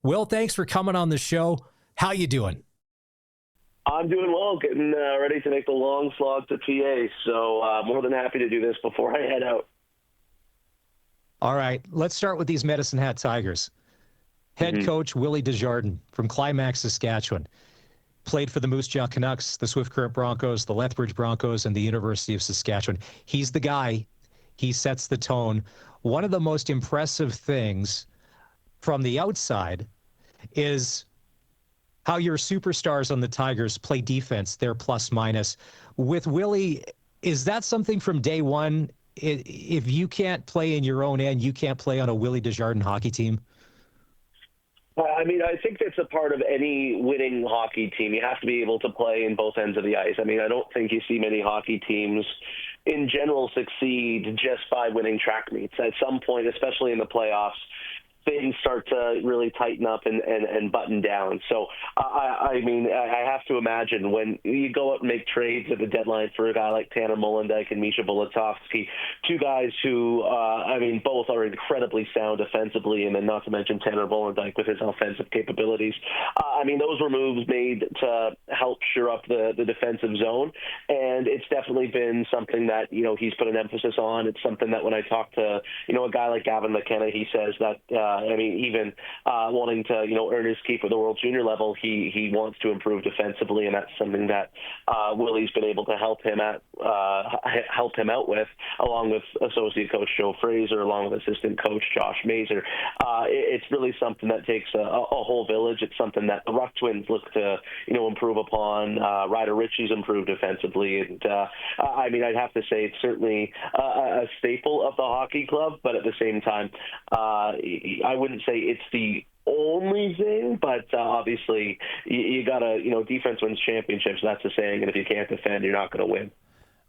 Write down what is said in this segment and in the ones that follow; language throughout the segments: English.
Will, thanks for coming on the show. How you doing? I'm doing well, getting ready to make the long slog to PA, so more than happy to do this before I head out. All right, let's start with these Medicine Hat Tigers. Head coach Willie Desjardins from Climax, Saskatchewan. Played for the Moose Jaw Canucks, the Swift Current Broncos, the Lethbridge Broncos, and the University of Saskatchewan. He's the guy. He sets the tone. One of the most impressive things from the outside is how your superstars on the Tigers play defense, their plus minus. With Willie, is that something from day one? If you can't play in your own end, you can't play on a Willie Desjardins hockey team? I mean, I think that's a part of any winning hockey team. You have to be able to play in both ends of the ice. I mean, I don't think you see many hockey teams in general succeed just by winning track meets. At some point, especially in the playoffs, things start to really tighten up and button down. So, I mean, I have to imagine when you go out and make trades at the deadline for a guy like Tanner Molendyk and Misha Bolatovsky, two guys who, I mean, both are incredibly sound offensively, and then not to mention Tanner Molendyk with his offensive capabilities. I mean, those were moves made to help shore up the defensive zone, and it's definitely been something that, you know, he's put an emphasis on. It's something that when I talk to, you know, a guy like Gavin McKenna, he says that, I mean, even wanting to, you know, earn his keep at the World Junior level, he wants to improve defensively, and that's something that Willie's been able to help him out with, along with associate coach Joe Fraser, along with assistant coach Josh Mazer. It's really something that takes a whole village. It's something that the Ruck Twins look to, you know, improve upon. Ryder Ritchie's improved defensively, and I mean, I'd have to say it's certainly a staple of the hockey club, but at the same time, I wouldn't say it's the only thing, but obviously you gotta, you know, defense wins championships. That's the saying, and if you can't defend, you're not going to win.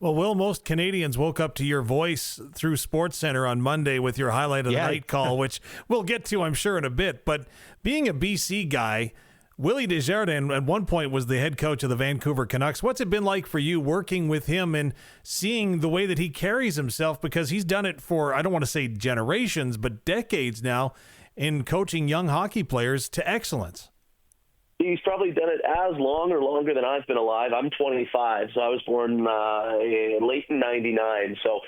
Well, Will, most Canadians woke up to your voice through SportsCenter on Monday with your highlight of the night call, which we'll get to, I'm sure, in a bit. But being a BC guy, Willie Desjardins at one point was the head coach of the Vancouver Canucks. What's it been like for you working with him and seeing the way that he carries himself? Because he's done it for, I don't want to say generations, but decades now in coaching young hockey players to excellence. He's probably done it as long or longer than I've been alive. I'm 25, so I was born late in 99. So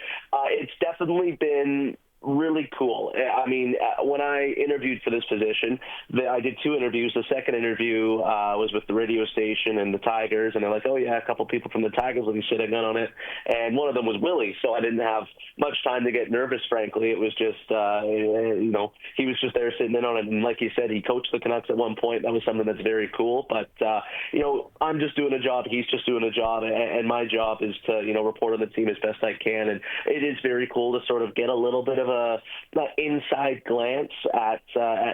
it's definitely been really cool. I mean, when I interviewed for this position, I did two interviews. The second interview was with the radio station and the Tigers, and they're like, oh, yeah, a couple people from the Tigers will be sitting in on it. And one of them was Willie, so I didn't have much time to get nervous, frankly. It was just, you know, he was just there sitting in on it. And like you said, he coached the Canucks at one point. That was something that's very cool. But, you know, I'm just doing a job. He's just doing a job. And my job is to, you know, report on the team as best I can. And it is very cool to sort of get a little bit of a inside glance at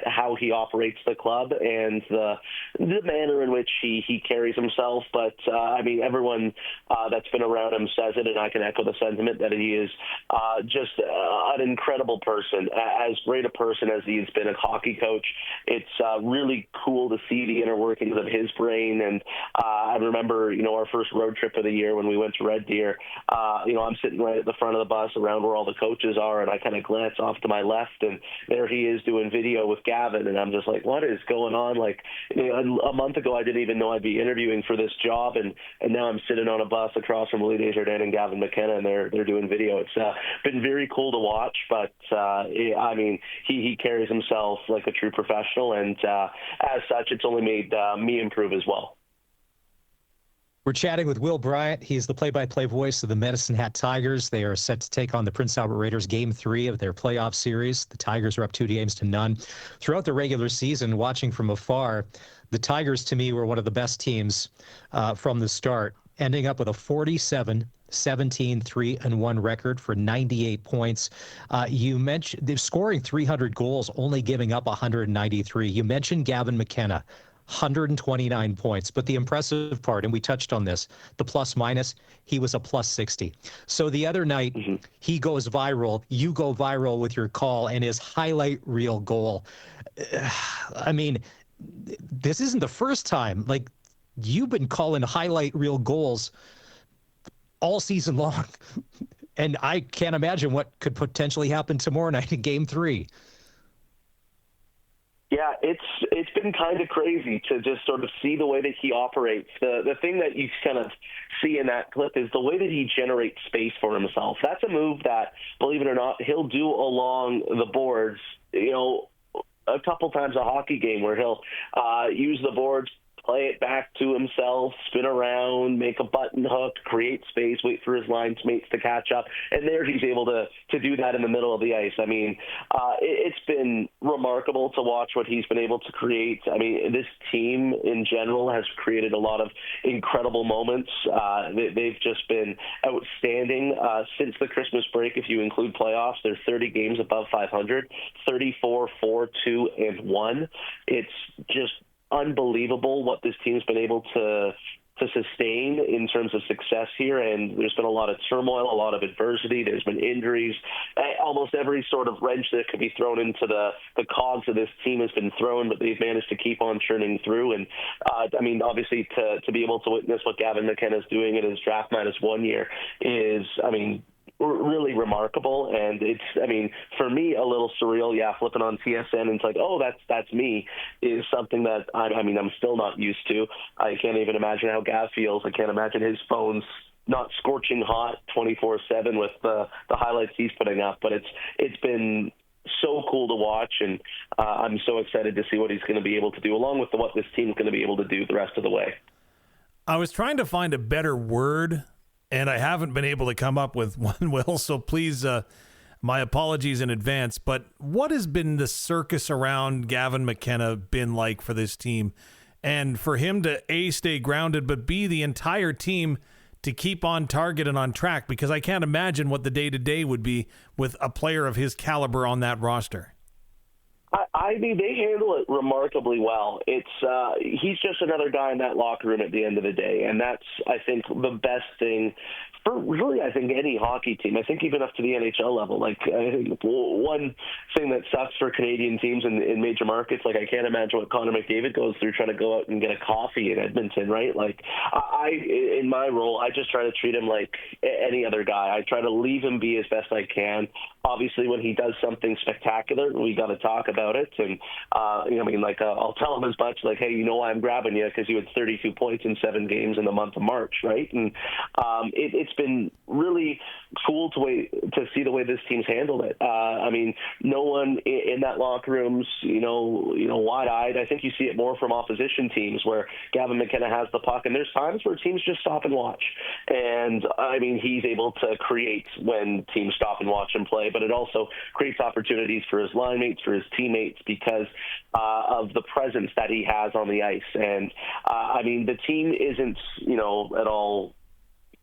how he operates the club and the manner in which he carries himself. But, I mean, everyone that's been around him says it, and I can echo the sentiment that he is just an incredible person, as great a person as he's been a hockey coach. It's really cool to see the inner workings of his brain. And I remember, you know, our first road trip of the year when we went to Red Deer, you know, I'm sitting right at the front of the bus around where all the coaches are, and I kind of glance off to my left, and there he is doing video with Gavin, and I'm just like, what is going on? Like, you know, a month ago, I didn't even know I'd be interviewing for this job, and now I'm sitting on a bus across from Willie Desjardins and Gavin McKenna, and they're doing video. It's been very cool to watch, but I mean, he carries himself like a true professional, and as such, it's only made me improve as well. We're chatting with Will Bryant. He's the play-by-play voice of the Medicine Hat Tigers. They are set to take on the Prince Albert Raiders Game 3 of their playoff series. The Tigers are up 2-0. Throughout the regular season, watching from afar, the Tigers, to me, were one of the best teams from the start, ending up with a 47-17-3-1 record for 98 points. You mentioned they're scoring 300 goals, only giving up 193. You mentioned Gavin McKenna. 129 points. But the impressive part, and we touched on this, the plus minus, he was a plus 60. So the other night, he goes viral. You go viral with your call and his highlight reel goal. I mean, this isn't the first time. Like, you've been calling highlight reel goals all season long. And I can't imagine what could potentially happen tomorrow night in Game 3. Yeah, it's been kind of crazy to just sort of see the way that he operates. The thing that you kind of see in that clip is the way that he generates space for himself. That's a move that, believe it or not, he'll do along the boards, a couple times a hockey game where he'll use the boards, play it back to himself, spin around, make a button hook, create space, wait for his line mates to catch up, and there he's able to do that in the middle of the ice. I mean, it's been remarkable to watch what he's been able to create. I mean, this team in general has created a lot of incredible moments. They've just been outstanding since the Christmas break. If you include playoffs, they're 30 games above 500, 34, 4, 2, and 1. It's just unbelievable what this team's been able to sustain in terms of success here, and there's been a lot of turmoil, a lot of adversity. There's been injuries. Almost every sort of wrench that could be thrown into the cogs of this team has been thrown, but they've managed to keep on churning through. And I mean, obviously, to be able to witness what Gavin McKenna is doing in his draft -1 year is, I mean, really remarkable. And it's, I mean, for me, a little surreal. Yeah, flipping on TSN and it's like, oh, that's me, is something that I'm still not used to. I can't even imagine how Gav feels. I can't imagine his phone's not scorching hot 24/7 with the highlights he's putting up. But it's been so cool to watch, and I'm so excited to see what he's going to be able to do, along with what this team's going to be able to do the rest of the way. I was trying to find a better word, and I haven't been able to come up with one, Will, so please, my apologies in advance. But what has been the circus around Gavin McKenna been like for this team? And for him to, A, stay grounded, but B, the entire team to keep on target and on track, because I can't imagine what the day-to-day would be with a player of his caliber on that roster. I mean, they handle it remarkably well. He's just another guy in that locker room at the end of the day, and that's, I think, the best thing for really, I think, any hockey team. I think even up to the NHL level. Like, I think one thing that sucks for Canadian teams in major markets, like, I can't imagine what Connor McDavid goes through trying to go out and get a coffee in Edmonton, right? Like, in my role, I just try to treat him like any other guy. I try to leave him be as best I can. Obviously, when he does something spectacular, we got to talk about it. And, I'll tell him as much, like, hey, you know why I'm grabbing you? Because you had 32 points in 7 games in the month of March, right? And it's been really cool to see the way this team's handled it. I mean, no one in that locker room's, wide-eyed. I think you see it more from opposition teams where Gavin McKenna has the puck, and there's times where teams just stop and watch. And, I mean, he's able to create when teams stop and watch him play, but it also creates opportunities for his line mates, for his teammates, because of the presence that he has on the ice. And, the team isn't, at all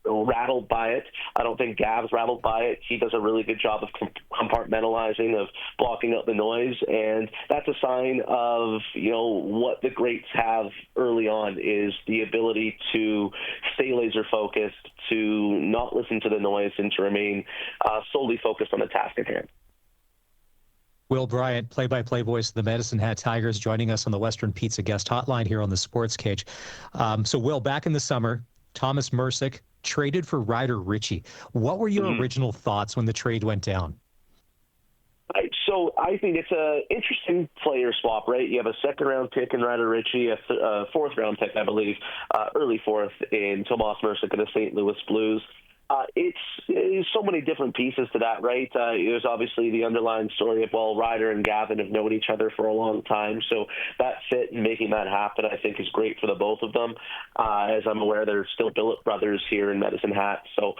rattled by it. I don't think Gav's rattled by it. He does a really good job of compartmentalizing, of blocking out the noise, and that's a sign of, what the greats have early on, is the ability to stay laser focused, to not listen to the noise, and to remain solely focused on the task at hand. Will Bryant, play-by-play voice of the Medicine Hat Tigers, joining us on the Western Pizza guest hotline here on the Sports Cage. So, Will, back in the summer, Thomas Mercick traded for Ryder Ritchie. What were your original thoughts when the trade went down? So I think it's an interesting player swap, right? You have a second-round pick in Ryder Ritchie, a fourth-round pick, I believe, early fourth in Tomas Mercick and the St. Louis Blues. It's so many different pieces to that, right? There's obviously the underlying story of, well, Ryder and Gavin have known each other for a long time, so that fit and making that happen, I think, is great for the both of them. As I'm aware, they're still billet brothers here in Medicine Hat, so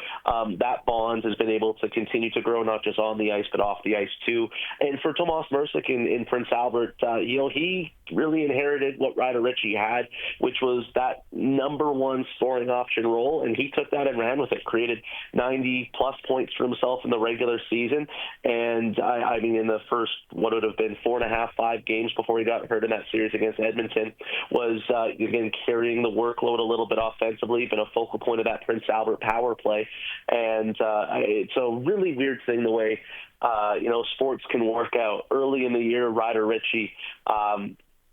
that bond has been able to continue to grow, not just on the ice, but off the ice, too. And for Tomas Mercick in Prince Albert, he really inherited what Ryder Ritchie had, which was that number one scoring option role, and he took that and ran with it, created 90-plus points for himself in the regular season. And, in the first, what would have been 4.5, 5 games before he got hurt in that series against Edmonton, was, again, carrying the workload a little bit offensively, been a focal point of that Prince Albert power play. And it's a really weird thing the way, sports can work out. Early in the year, Ryder Ritchie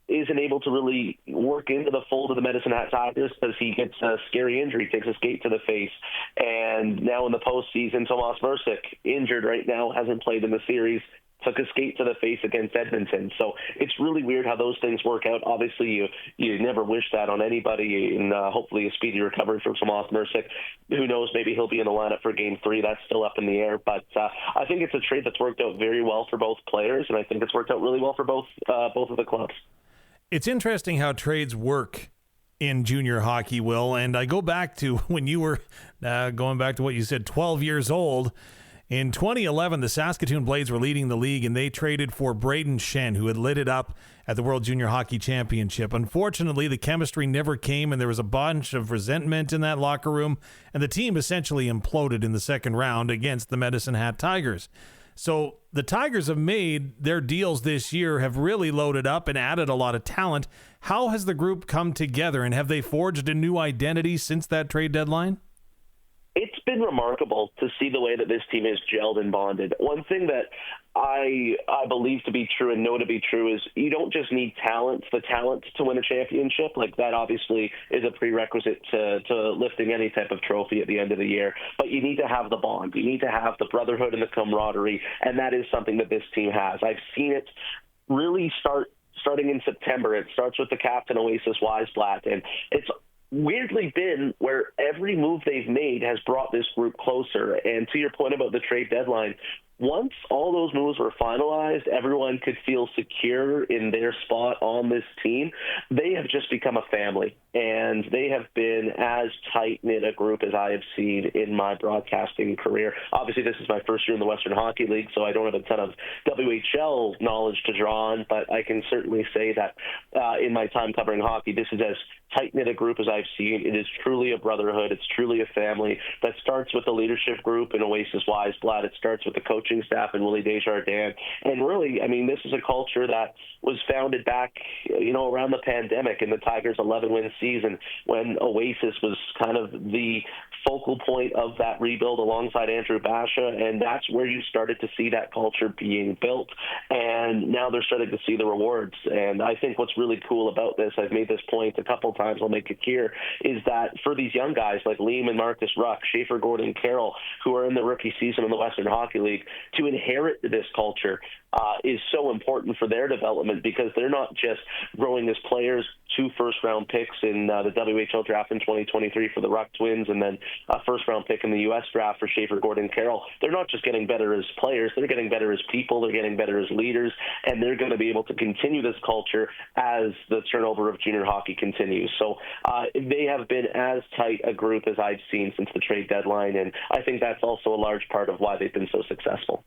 isn't able to really work into the fold of the Medicine Hat Tigers because he gets a scary injury, takes a skate to the face. And now in the postseason, Tomas Mercick, injured right now, hasn't played in the series took a skate to the face against Edmonton. So it's really weird how those things work out. Obviously, you never wish that on anybody, and hopefully a speedy recovery from Tomas Mercic. Who knows, maybe he'll be in the lineup for Game 3. That's still up in the air. But I think it's a trade that's worked out very well for both players, and I think it's worked out really well for both of the clubs. It's interesting how trades work in junior hockey, Will, and I go back to when you were, going back to what you said, 12 years old. In 2011, the Saskatoon Blades were leading the league, and they traded for Braden Shen, who had lit it up at the World Junior Hockey Championship. Unfortunately, the chemistry never came, and there was a bunch of resentment in that locker room, and the team essentially imploded in the second round against the Medicine Hat Tigers. So the Tigers have made their deals this year, have really loaded up and added a lot of talent. How has the group come together, and have they forged a new identity since that trade deadline? It's been remarkable to see the way that this team is gelled and bonded. One thing that I believe to be true and know to be true is you don't just need the talent to win a championship. Like, that obviously is a prerequisite to lifting any type of trophy at the end of the year. But you need to have the bond. You need to have the brotherhood and the camaraderie, and that is something that this team has. I've seen it really starting in September. It starts with the captain, Oasis Weisblatt, and it's weirdly been where every move they've made has brought this group closer. And to your point about the trade deadline, once all those moves were finalized, everyone could feel secure in their spot on this team. They have just become a family, and they have been as tight-knit a group as I have seen in my broadcasting career. Obviously, this is my first year in the Western Hockey League, so I don't have a ton of WHL knowledge to draw on, but I can certainly say that in my time covering hockey, this is as tight-knit a group as I've seen. It is truly a brotherhood. It's truly a family that starts with the leadership group in Oasis Weisblatt. It starts with the coaching staff and Willie Desjardins. And really, I mean, this is a culture that was founded back, around the pandemic in the Tigers' 11-win season, when Oasis was kind of the focal point of that rebuild alongside Andrew Basha, and that's where you started to see that culture being built. And now they're starting to see the rewards. And I think what's really cool about this, I've made this point a couple times, I'll make it here, is that for these young guys like Liam and Marcus Ruck, Schaefer Gordon Carroll, who are in the rookie season in the Western Hockey League, to inherit this culture is so important for their development, because they're not just growing as players, 2 first-round picks in the WHL draft in 2023 for the Ruck Twins, and then a first-round pick in the U.S. draft for Schaefer Gordon Carroll. They're not just getting better as players, they're getting better as people, they're getting better as leaders, and they're going to be able to continue this culture as the turnover of junior hockey continues. So they have been as tight a group as I've seen since the trade deadline, and I think that's also a large part of why they've been so successful.